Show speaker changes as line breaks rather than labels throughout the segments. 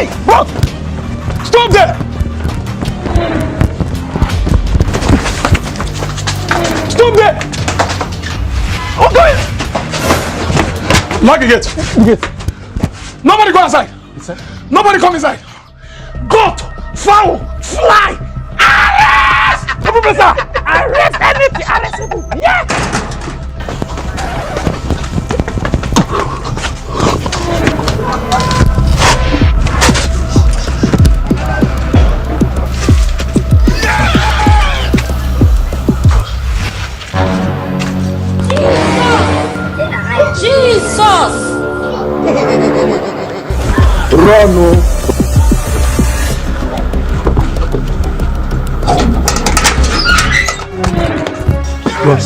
Hey, bro! Stop there! Stop there! Open it! Lock the gate. Nobody go outside. Nobody come inside. Goat, fowl, fly. Arrest! Professor! Arrest anything! Arrest people! Yeah!
Jesus!
Run! Boss.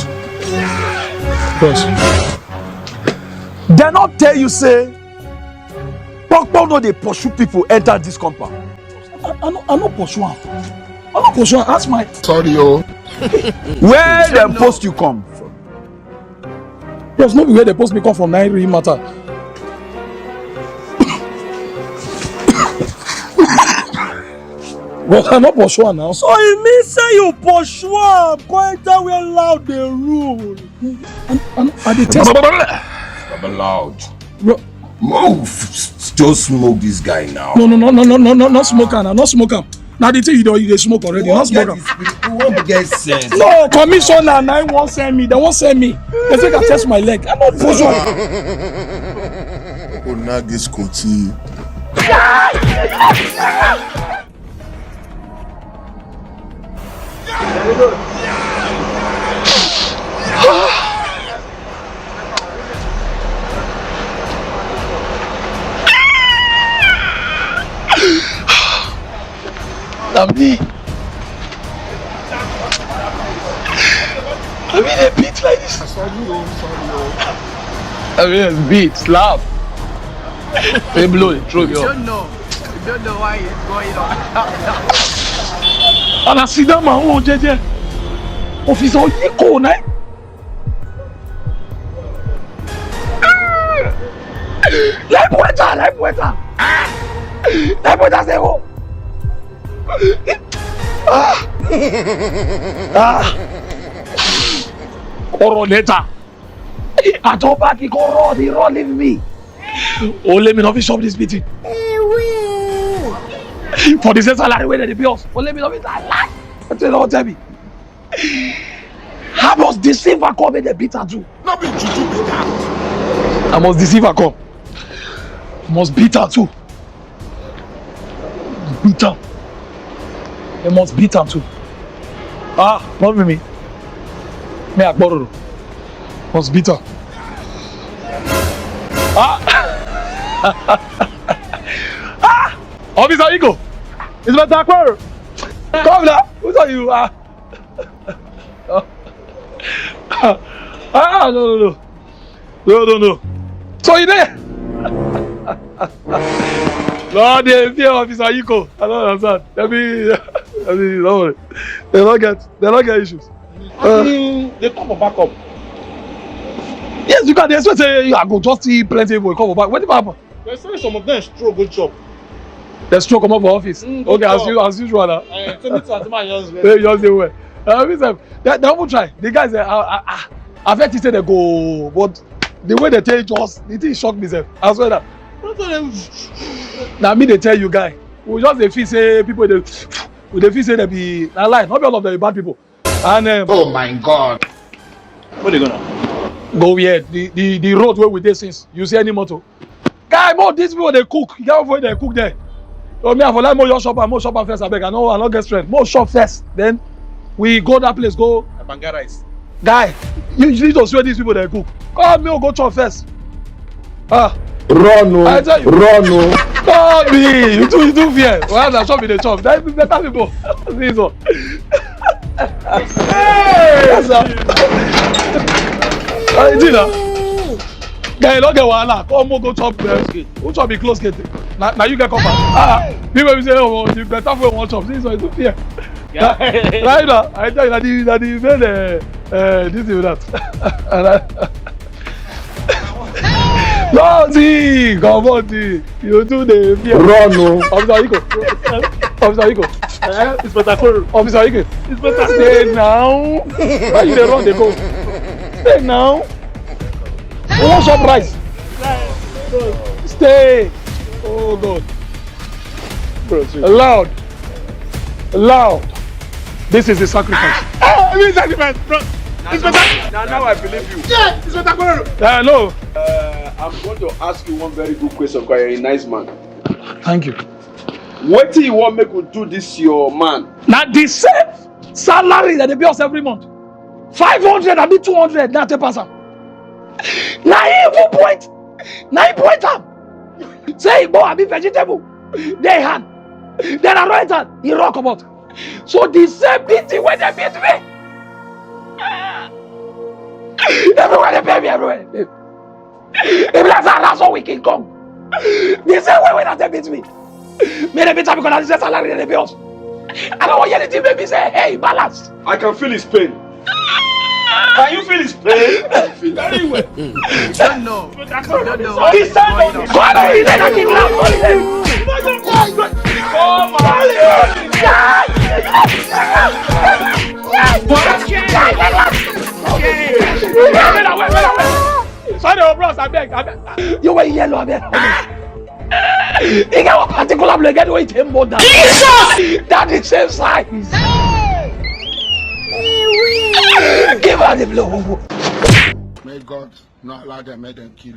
They not tell you say Pokpo no dey pursue people enter this compound. I no pursue am. I no pursue am. Ask my.
Sorry, yo.
Where dem post you come from? Yes, no be where they post me come from. Na really matter. But I no pursue am now.
So e mean say you pursue am go enter where loud dey rule.
I dey test.
Stop loud. Move. Just smoke this guy now.
No, not smoke am. Not smoke am. Now the thing you dey smoke already. Not smoke am.
You want to get sense.
No, commissioner na him wan send me. They wan send me. They say I test my leg. I no pursue am.
Oh, now this Koti.
I mean a beat like this. I mean a beat, slap. They blow it, throw it.
You don't know why it's going on.
And I see that my own JJ. Officer Oyiko, né? Life waiter. Life waiter zero. Coronator. I told back he go run, he run leave me. Oh, let me not stop this meeting. For the same salary where they pay us. Oh, let me not be that. What you don't tell me? I must deceive her come and they beat her too.
Not be juju be that.
I must deceive her come. I must beat her too. Beat her. They must beat her too. Ah, not with me. Me Akpororo. Must beat her. Ah! Ah! Officer Oyiko! It's my Akpororo! Come now! Who are you? Ah! Ah, no. No. So you there? No, they fear Officer Oyiko. I don't understand. Don't worry. They don't get issues.
They come for backup.
Yes, you can. They expect say I go just see plenty people come back. What happen?
They say some of them stroke good job.
They stroke come up for office. Okay, as usual now.
Tell me to my yours.
They just say well. They won't try. The guys say I bet you say they go, but the way they tell you just the thing shock me self. I swear that. Now me they tell you guy. We just they feel say people they feel say they be a lie. Not be all of them be bad people. And
Oh my God.
Where they gonna?
go here. The road where we dey since. You see any motor? Guy, more these people they cook. You get where they cook there. So me I for like more your shop and more shop first. I beg. I no get strength. More shop first. Then we go that place. Go.
Banga rice.
Guy, you need to swear these people they cook. Come me go chop first. Ah.
Run,
I tell you.
Run.
Come me. You too fear. Well, that shop in the chop. That be better people. This one. Yes, sir. Tina. Guy, don't get wahala. Come go chop. Who chop be close gate? Now you get cover. People say, oh, you better for one chop. This one is too fear. Right now, I tell you that the this is that. No, see, come on, see. You do the fear.
Run, no.
Officer Oyiko. Officer Oyiko.
Inspector Akpororo.
Officer Oyiko. Stay now. Why you dey run dey go? Stay now. We wan chop rice. Stay. Oh God. Loud. Loud. This is the sacrifice.
I mean sacrifice, bro.
Now I believe you.
Yeah, Inspector Akpororo.
No.
I'm going to ask you one very good question because you're a nice man.
Thank you.
What do you want me to do this your man?
Now the same salary that they pay us every month. 500 and be 200 now take pass am. Now he point. Now he point am. Say boy I be vegetable. They hand. Then I write hand. He rock about. So the same beating when they beat me. Everywhere they pay me everywhere. If that's how we can come. The same way when they beat me. May they beat me because that's the salary that they pay us. I don't want anything make me say, hey, balance.
I can feel his pain. Can you feel his pain? I feel very well.
You don't know. You don't know what
This
is
time,
going on.
go on, he said that he laughed, go sorry, bros, I beg. You were yellow, I beg. He got one particular blood, get away him more than Jesus! That is same size. Give her the blow.
May God not allow them, make them kill.